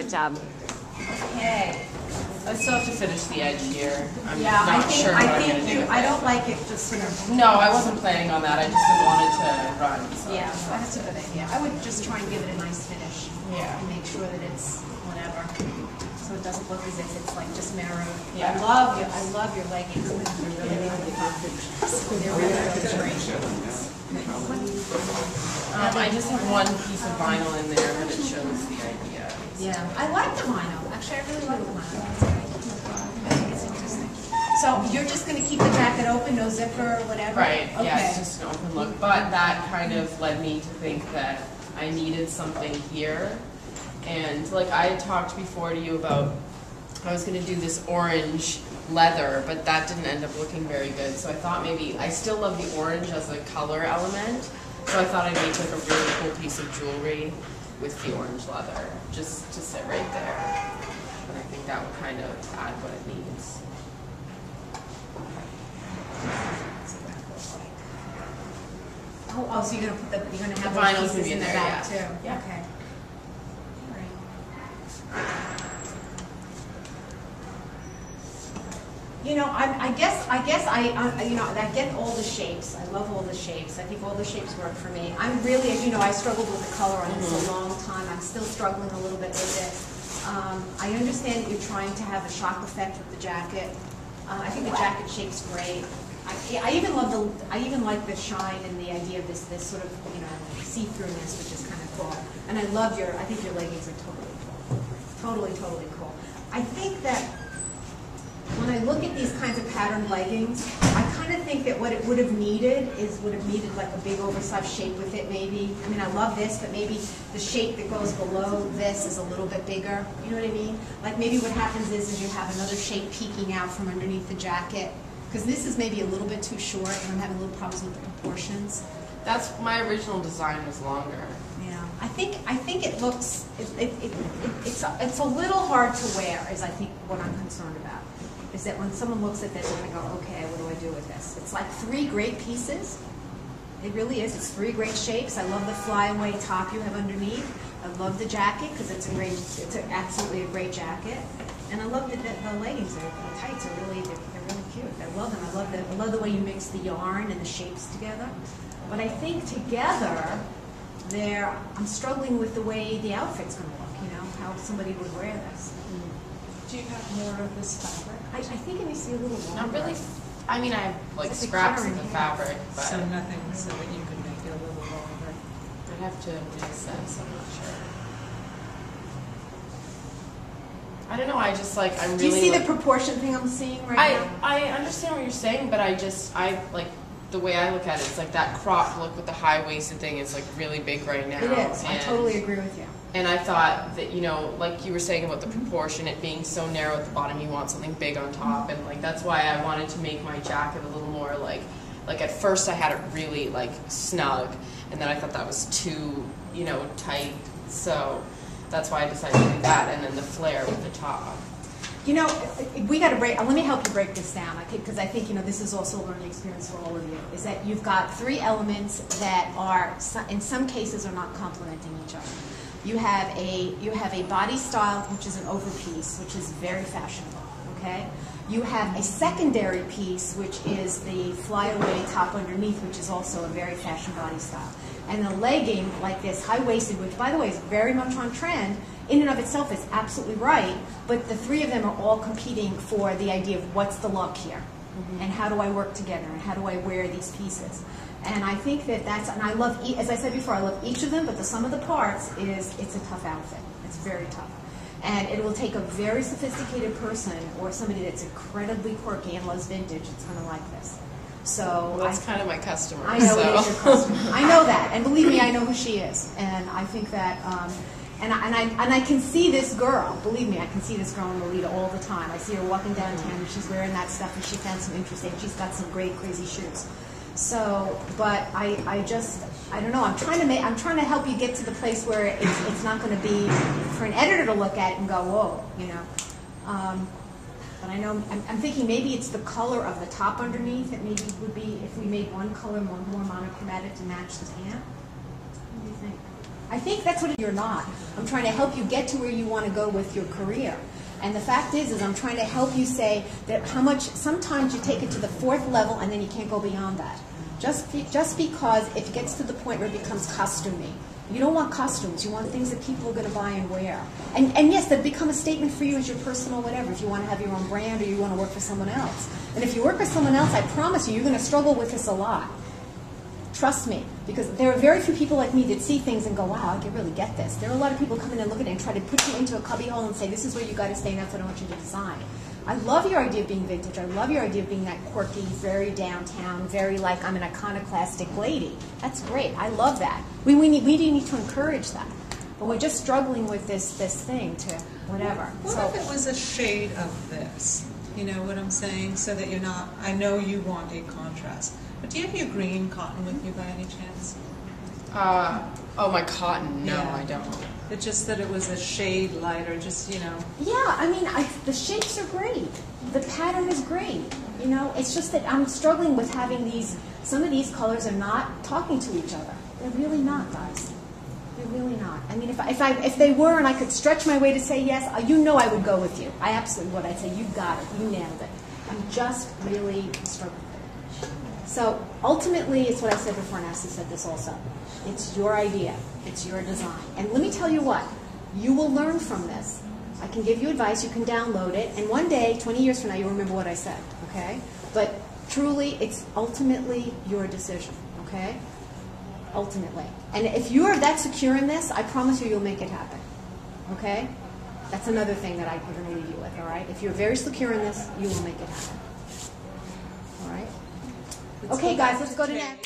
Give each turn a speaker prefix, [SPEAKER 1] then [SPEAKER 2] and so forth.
[SPEAKER 1] Good job.
[SPEAKER 2] Okay.
[SPEAKER 3] I still have to finish the edge here. I'm
[SPEAKER 2] Yeah,
[SPEAKER 3] not sure what I'm going to do with
[SPEAKER 2] I
[SPEAKER 3] it.
[SPEAKER 2] don't like it just sort of.
[SPEAKER 3] No, I wasn't planning on that. I just didn't want it to run. So.
[SPEAKER 2] Yeah, that's a good idea. I would just try and give it a nice finish.
[SPEAKER 3] Yeah.
[SPEAKER 2] And make sure that it's whatever. So it doesn't look as if it's like just marrow.
[SPEAKER 3] Yeah.
[SPEAKER 2] I love your leggings. They're really, really fun. They're really, really great.
[SPEAKER 3] I just have one piece of vinyl in there and it shows the idea.
[SPEAKER 2] Yeah, I like the vinyl. Actually, I really like the vinyl. I think it's interesting. So you're just going to keep the jacket open, no zipper or whatever?
[SPEAKER 3] Right,
[SPEAKER 2] Okay.
[SPEAKER 3] yeah, it's just an open look. But that kind of led me to think that I needed something here. And like I had talked before to you about, I was going to do this orange leather, but that didn't end up looking very good. So I thought maybe, I still love the orange as a color element. So I thought I'd make like a really cool piece of jewelry with the orange leather, just to sit right there. And I think that would kind of add what it needs.
[SPEAKER 2] Oh, so you're gonna have
[SPEAKER 3] The
[SPEAKER 2] those
[SPEAKER 3] vinyl's
[SPEAKER 2] pieces
[SPEAKER 3] gonna be
[SPEAKER 2] in the
[SPEAKER 3] there,
[SPEAKER 2] back
[SPEAKER 3] yeah.
[SPEAKER 2] too.
[SPEAKER 3] Yeah.
[SPEAKER 2] Okay. Great. You know, I guess I get all the shapes. I love all the shapes. I think all the shapes work for me. I'm really, as you know, I struggled with the color on this a long time. I'm still struggling a little bit with it. I understand that you're trying to have a shock effect with the jacket. I think the jacket shape's great. I even like the shine and the idea of this sort of, you know, see-throughness, which is kind of cool. And I think your leggings are totally cool. I think that when I look at these kinds of patterned leggings, I kind of think that what it would have needed like a big oversized shape with it maybe. I mean, I love this, but maybe the shape that goes below this is a little bit bigger. You know what I mean? Like maybe what happens is you have another shape peeking out from underneath the jacket. Because this is maybe a little bit too short, and I'm having a little problems with the proportions.
[SPEAKER 3] That's, my original design was longer.
[SPEAKER 2] Yeah, I think it looks, it's a little hard to wear, is I think what I'm concerned about. Is that when someone looks at this, they're going to go, okay, what do I do with this? It's like 3 great pieces. It really is. It's 3 great shapes. I love the flyaway top you have underneath. I love the jacket because it's absolutely a great jacket. And I love the leggings. The tights are really, they're really cute. I love them. I love the way you mix the yarn and the shapes together. But I think together, I'm struggling with the way the outfit's going to look. You know, how somebody would wear this.
[SPEAKER 1] Do you have more of this fabric?
[SPEAKER 2] I think it needs to be a little longer.
[SPEAKER 3] Not really. I mean, I have like
[SPEAKER 2] It's like
[SPEAKER 3] scraps
[SPEAKER 2] a
[SPEAKER 3] of the
[SPEAKER 2] pattern,
[SPEAKER 3] fabric, but
[SPEAKER 1] So nothing so that you could make it a little longer.
[SPEAKER 3] I'd have to mix that, so I'm not sure. I don't know, I just like, I'm really...
[SPEAKER 2] Do you see the proportion thing I'm seeing right now?
[SPEAKER 3] I understand what you're saying, but I like, the way I look at it, it's like that crop look with the high-waisted thing is like really big right now.
[SPEAKER 2] It is. I totally agree with you.
[SPEAKER 3] And I thought that, you know, like you were saying about the proportion, it being so narrow at the bottom, you want something big on top, and like that's why I wanted to make my jacket a little more like at first I had it really like snug, and then I thought that was too, you know, tight, so that's why I decided to do that, and then the flare with the top.
[SPEAKER 2] You know, we got to break. Let me help you break this down, because I think, you know, this is also a learning experience for all of you. Is that you've got 3 elements that are, in some cases, are not complementing each other. You have a body style, which is an overpiece, which is very fashionable. Okay. You have a secondary piece, which is the flyaway top underneath, which is also a very fashion body style. And the legging, like this, high-waisted, which, by the way, is very much on trend, in and of itself is absolutely right, but the 3 of them are all competing for the idea of what's the look here, and how do I work together, and how do I wear these pieces. And I think that and I love, as I said before, I love each of them, but the sum of the parts it's a tough outfit. It's very tough. And it will take a very sophisticated person or somebody that's incredibly quirky and loves vintage that's going to like this. So
[SPEAKER 3] Well, that's kind of my customer.
[SPEAKER 2] I know
[SPEAKER 3] so.
[SPEAKER 2] it is your customer. I know that, and believe me, I know who she is. And I think that, and I can see this girl. Believe me, I can see this girl in Lolita all the time. I see her walking downtown, and she's wearing that stuff, and she found some interesting. She's got some great, crazy shoes. So, but I don't know. I'm trying to help you get to the place where it's not going to be for an editor to look at it and go, whoa, you know. But I know I'm thinking maybe it's the color of the top underneath. It maybe would be if we made one color more monochromatic to match the pant. What do you think? I think that's what you're not. I'm trying to help you get to where you want to go with your career. And the fact is I'm trying to help you say that how much, sometimes you take it to the 4th level and then you can't go beyond that. Just because it gets to the point where it becomes costumey. You don't want costumes. You want things that people are going to buy and wear. And yes, that become a statement for you as your personal whatever, if you want to have your own brand or you want to work for someone else. And if you work for someone else, I promise you, you're going to struggle with this a lot. Trust me, because there are very few people like me that see things and go, wow, I can really get this. There are a lot of people come in and look at it and try to put you into a cubbyhole and say, this is where you got to stay, and that's what I want you to design. I love your idea of being vintage. I love your idea of being that quirky, very downtown, very like I'm an iconoclastic lady. That's great. I love that. We need to encourage that. But we're just struggling with this thing to whatever.
[SPEAKER 1] What if it was a shade of this? You know what I'm saying? So that you're not, I know you want a contrast. But do you have your green cotton with you by any chance?
[SPEAKER 3] Oh, my cotton. No,
[SPEAKER 1] Yeah.
[SPEAKER 3] I don't.
[SPEAKER 1] It's just that it was a shade lighter, just, you know.
[SPEAKER 2] Yeah, I mean, the shapes are great. The pattern is great. You know, it's just that I'm struggling with having these, some of these colors are not talking to each other. They're really not, guys. They're really not. I mean, if they were and I could stretch my way to say yes, you know I would go with you. I absolutely would. I'd say, you got it. You nailed it. I'm just really struggling. So ultimately, it's what I said before, and Ashley said this also. It's your idea. It's your design. And let me tell you what. You will learn from this. I can give you advice. You can download it. And one day, 20 years from now, you'll remember what I said. Okay? But truly, it's ultimately your decision. Okay? Ultimately. And if you are that secure in this, I promise you'll make it happen. Okay? That's another thing that I'm going to leave you with. All right? If you're very secure in this, you will make it happen. All right? Okay, guys, let's go to next.